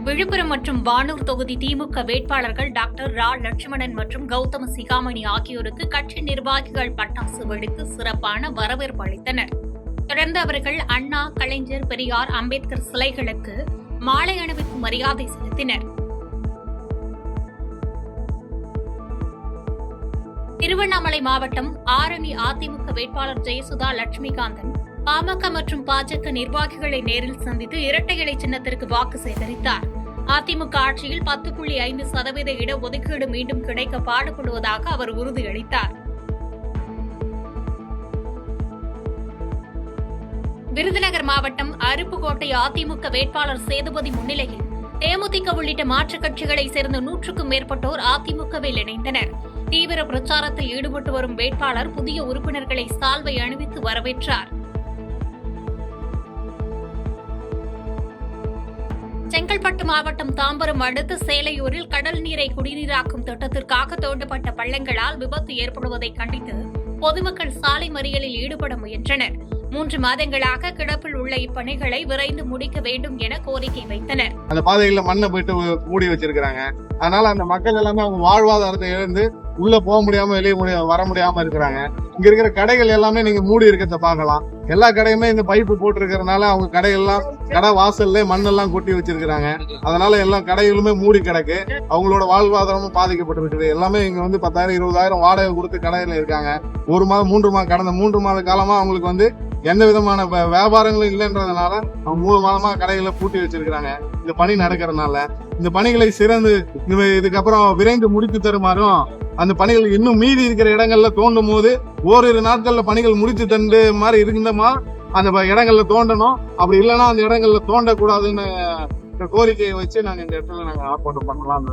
விழுப்புரம் மற்றும் வானூர் தொகுதி திமுக வேட்பாளர்கள் டாக்டர் ரா லட்சுமணன் மற்றும் கௌதம சிகாமணி ஆகியோருக்கு கட்சி நிர்வாகிகள் பட்டாசு வெடித்து சிறப்பான வரவேற்பு அளித்தனர். தொடர்ந்து அவர்கள் அண்ணா, கலைஞர், பெரியார், அம்பேத்கர் சிலைகளுக்கு மாலை அணிவித்து மரியாதை செலுத்தினர். திருவண்ணாமலை மாவட்டம் ஆரணி அதிமுக வேட்பாளர் ஜெயசுதா லட்சுமிகாந்தன் பாமக மற்றும் பாஜக நிர்வாகிகளை நேரில் சந்தித்து இரட்டை இலை சின்னத்திற்கு வாக்கு சேகரித்தார். அதிமுக ஆட்சியில் 10.5% இடஒதுக்கீடு மீண்டும் கிடைக்க பாடுபடுவதாக அவர் உறுதியளித்தார். விருதுநகர் மாவட்டம் அருப்புக்கோட்டை அதிமுக வேட்பாளர் சேதுபதி முன்னிலையில் தேமுதிக உள்ளிட்ட மாற்றுக் கட்சிகளைச் சேர்ந்த 100க்கும் மேற்பட்டோர் அதிமுகவில் இணைந்தனர். தீவிர பிரச்சாரத்தில் ஈடுபட்டு வரும் வேட்பாளர் புதிய உறுப்பினர்களை சால்வை அணிவித்து வரவேற்றார். செங்கல்பட்டு மாவட்டம் தாம்பரம் அடுத்த சேலையூரில் கடல் நீரை குடிநீராக்கும் திட்டத்திற்காக தோண்டப்பட்ட பள்ளங்களால் விபத்து ஏற்படுவதை கண்டித்து பொதுமக்கள் சாலை மறியலில் ஈடுபட முயன்றனர். 3 மாதங்களாக கிடப்பில் உள்ள இப்பணிகளை விரைந்து முடிக்க வேண்டும் என கோரிக்கை வைத்தனர். அந்த பாதைகள்ல மண்ணை போயிட்டு மூடி வச்சிருக்காங்க. அதனால அந்த மக்கள் எல்லாமே அவங்க வாழ்வாதாரத்தை இழந்து உள்ள போக முடியாம வெளியே வர முடியாம இருக்கிறாங்க. இங்க இருக்கிற கடைகள் எல்லாமே நீங்க மூடி இருக்கிறத பார்க்கலாம். எல்லா கடையுமே இந்த பைப்பு போட்டு இருக்கிறதுனால அவங்க கடையெல்லாம் கடை வாசல்ல மண்ணெல்லாம் கொட்டி வச்சிருக்கிறாங்க. அதனால எல்லா கடைகளுமே மூடி கிடக்கு. அவங்களோட வாழ்வாதாரமும் பாதிக்கப்பட்டிருக்குது. எல்லாமே இங்க 10,000 20,000 வாடகை கொடுத்து கடையில இருக்காங்க. கடந்த 3 மாத காலமா அவங்களுக்கு எந்த விதமான வியாபாரங்களும் இல்லைன்றதுனால அவங்க 3 மாதமா கடைகளை பூட்டி வச்சிருக்கிறாங்க. இந்த பணி நடக்கிறதுனால இந்த பணிகளை சிறந்து இதுக்கப்புறம் விரைந்து முடித்து தருமாறும், அந்த பணிகள் இன்னும் மீதி இருக்கிற இடங்கள்ல தோண்டும் போது ஓரிரு நாட்கள்ல பணிகள் முடித்து தந்து மாதிரி இருந்தோமா அந்த இடங்கள்ல தோண்டணும். அப்படி இல்லைன்னா அந்த இடங்கள்ல தோண்டக்கூடாதுன்னு கோரிக்கையை வச்சு நாங்க இந்த இடத்துல ஆர்ப்பாட்டம் பண்ணலாம்.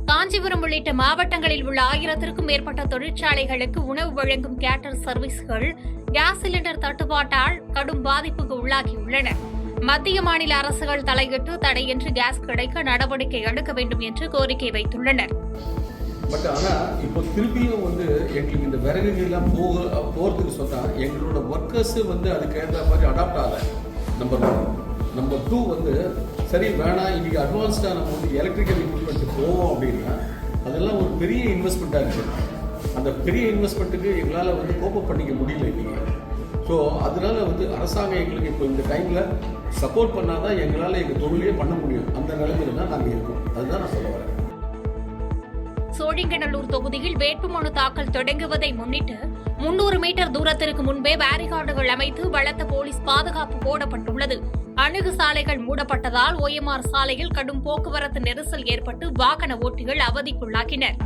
காஞ்சிபுரம் உள்ளிட்ட மாவட்டங்களில் உள்ள 1000க்கும் மேற்பட்ட தொழிற்சாலைகளுக்கு உணவு வழங்கும் கேட்டர் சர்வீஸ்கள் கேஸ் சிலிண்டர் தட்டுப்பாட்டால் கடும் பாதிப்புக்கு உள்ளாகியுள்ளன. மத்திய மாநில அரசுகள் தலையிட்டு தடையின்றி கேஸ் கிடைக்க நடவடிக்கை எடுக்க வேண்டும் என்று கோரிக்கை வைத்துள்ளனர். பட் ஆனால் இப்போ திருப்பியும் எங்களுக்கு இந்த விறகுகள்லாம் போகிறதுக்கு சொன்னால் எங்களோட ஒர்க்கர்ஸு அதுக்கு ஏற்ற மாதிரி அடாப்ட் ஆகலை. நம்பர் 1. நம்பர் 2 சரி வேணாம், இன்றைக்கி அட்வான்ஸ்டாக நம்ம எலக்ட்ரிக்கல் இக்விப்மெண்ட்டு போவோம் அப்படின்னா அதெல்லாம் ஒரு பெரிய இன்வெஸ்ட்மெண்ட்டாக இருக்குது. அந்த பெரிய இன்வெஸ்ட்மெண்ட்டுக்கு எங்களால் கோப்பப் பண்ணிக்க முடியல இன்றைக்கி. ஸோ அதனால அரசாங்கம் எங்களுக்கு இப்போ இந்த டைமில் சப்போர்ட் பண்ணால் தான் எங்களால் எங்கள் தொழிலே பண்ண முடியும். அந்த நிலைமையில தான் நாங்கள் இருக்கோம். அதுதான் நான் சொல்ல வரேன். சோழிங்கநல்லூர் தொகுதியில் வேட்புமனு தாக்கல் தொடங்குவதை முன்னிட்டு 300 மீட்டர் தூரத்திற்கு முன்பே பேரிகார்டுகள் அமைத்து பலத்த போலீஸ் பாதுகாப்பு போடப்பட்டுள்ளது. அணுகு சாலைகள் மூடப்பட்டதால் OMR சாலையில் கடும் போக்குவரத்து நெரிசல் ஏற்பட்டு வாகன ஓட்டிகள் அவதிக்குள்ளாகினர்.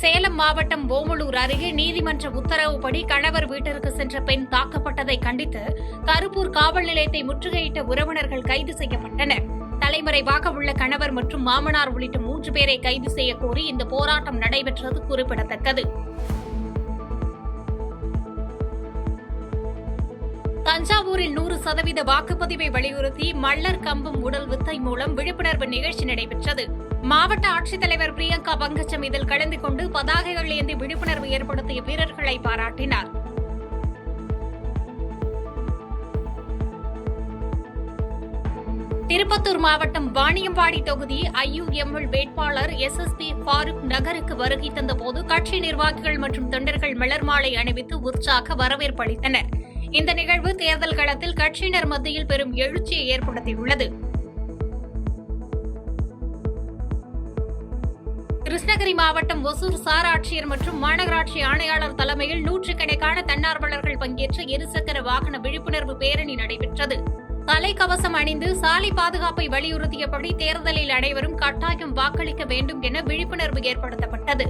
சேலம் மாவட்டம் ஓமலூர் அருகே நீதிமன்ற உத்தரவுப்படி கணவர் வீட்டிற்கு சென்ற பெண் தாக்கப்பட்டதை கண்டித்து கருப்பூர் காவல் நிலையத்தை முற்றுகையிட்ட உறவினர்கள் கைது செய்யப்பட்டனர். தலைமறைவாக உள்ள கணவர் மற்றும் மாமனார் உள்ளிட்ட 3 பேரை கைது செய்ய கோரி இந்த போராட்டம் நடைபெற்றது குறிப்பிடத்தக்கது. தஞ்சாவூரில் 100% வாக்குப்பதிவை வலியுறுத்தி மல்லர் கம்பம் உடல் வித்தை மூலம் விழிப்புணர்வு நிகழ்ச்சி நடைபெற்றது. மாவட்ட ஆட்சித்தலைவர் பிரியங்கா பங்கஜம் இதில் கலந்து கொண்டு பதாகைகள் ஏந்தி விழிப்புணர்வு ஏற்படுத்திய வீரர்களை பாராட்டினார். திருப்பத்தூர் மாவட்டம் வாணியம்பாடி தொகுதி IUML வேட்பாளர் SSP ஃபாரூக் நகருக்கு வருகை தந்தபோது கட்சி நிர்வாகிகள் மற்றும் தொண்டர்கள் மலர் மாலை அணிவித்து உற்சாக வரவேற்பு அளித்தனர். இந்த நிகழ்வு தேர்தல் களத்தில் கட்சியினர் மத்தியில் பெரும் எழுச்சியை ஏற்படுத்தியுள்ளது. கிருஷ்ணகிரி மாவட்டம் ஒசூர் சார் ஆட்சியர் மற்றும் மாநகராட்சி ஆணையாளர் தலைமையில் 100கணக்கான தன்னார்வலர்கள் பங்கேற்ற இருசக்கர வாகன விழிப்புணர்வு பேரணி நடைபெற்றது. தலைக்கவசம் அணிந்து சாலை பாதுகாப்பை வலியுறுத்தியபடி தேர்தலில் அனைவரும் கட்டாயம் வாக்களிக்க வேண்டும் என விழிப்புணர்வு ஏற்படுத்தப்பட்டது.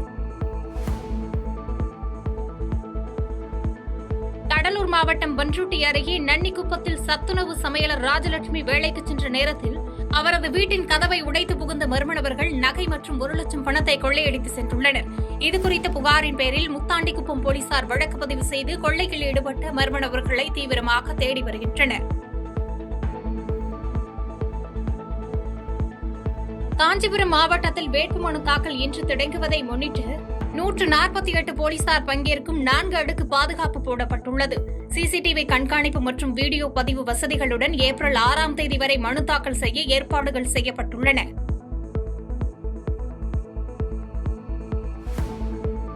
கடலூர் மாவட்டம் பன்ருட்டி அருகே நன்னிக்குப்பத்தில் சத்துணவு சமையலர் ராஜலட்சுமி வேலைக்கு சென்ற நேரத்தில் அவரது வீட்டின் கதவை உடைத்து புகுந்த மர்ம நபர்கள் நகை மற்றும் 1 லட்சம் பணத்தை கொள்ளையடித்து சென்றுள்ளனர். இதுகுறித்த புகாரின் பேரில் முத்தாண்டிக்குப்பம் போலீசார் வழக்கு பதிவு செய்து கொள்ளையில் ஈடுபட்ட மர்ம நபர்களை தீவிரமாக தேடி வருகின்றனர். காஞ்சிபுரம் மாவட்டத்தில் வேட்புமனு தாக்கல் இன்று தொடங்குவதை முன்னிட்டு 148 போலீசார் பங்கேற்கும் 4 அடுக்கு பாதுகாப்பு போடப்பட்டுள்ளது. சிசிடிவி கண்காணிப்பு மற்றும் வீடியோ பதிவு வசதிகளுடன் ஏப்ரல் 6ஆம் தேதி வரை மனு தாக்கல் செய்ய ஏற்பாடுகள் செய்யப்பட்டுள்ளன.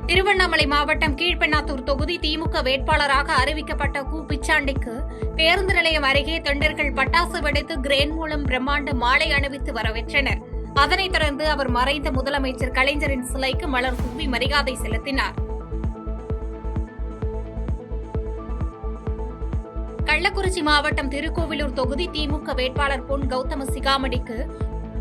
திருவண்ணாமலை மாவட்டம் கீழ்பெண்ணாத்தூர் தொகுதி திமுக வேட்பாளராக அறிவிக்கப்பட்ட கு. பிச்சாண்டிக்கு பேருந்து நிலையம் அருகே தொண்டர்கள் பட்டாசு வெடித்து கிரேன் மூலம் பிரம்மாண்ட மாலை அணிவித்து வரவேற்றனர். அதனைத் தொடர்ந்து அவர் மறைந்த முதலமைச்சர் கலைஞரின் சிலைக்கு மலர் தூவி மரியாதை செலுத்தினார். கள்ளக்குறிச்சி மாவட்டம் திருக்கோவிலூர் தொகுதி திமுக வேட்பாளர் பொன் கௌதம சிகாமணிக்கு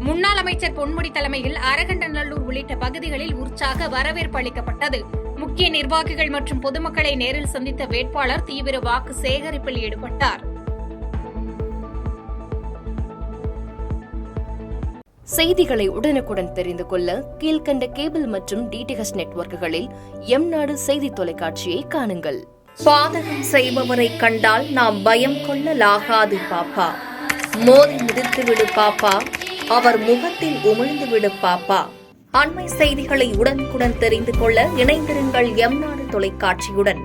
முன்னாள் அமைச்சர் பொன்முடி தலைமையில் அரகண்டநல்லூர் உள்ளிட்ட பகுதிகளில் உற்சாக வரவேற்பு அளிக்கப்பட்டது. முக்கிய நிர்வாகிகள் மற்றும் பொதுமக்களை நேரில் சந்தித்த வேட்பாளர் தீவிர வாக்கு சேகரிப்பில் ஈடுபட்டார். செய்திகளை உடனுக்குடன் தெரிந்து கொள்ள கீழ்கண்ட கேபிள் மற்றும் டிடிஎச் நெட்வொர்க்குகளில் எம்நாடு செய்தி தொலைக்காட்சியை காணுங்கள். பாதகம் செய்பவரை கண்டால் நாம் பயம் கொள்ளலாகாது பாப்பா. மோதி மிதித்துவிடு பாப்பா, அவர் முகத்தில் உமிழ்ந்துவிடு பாப்பா. அண்மை செய்திகளை உடனுக்குடன் தெரிந்து கொள்ள இணைந்திருங்கள் எம்நாடு தொலைக்காட்சியுடன்.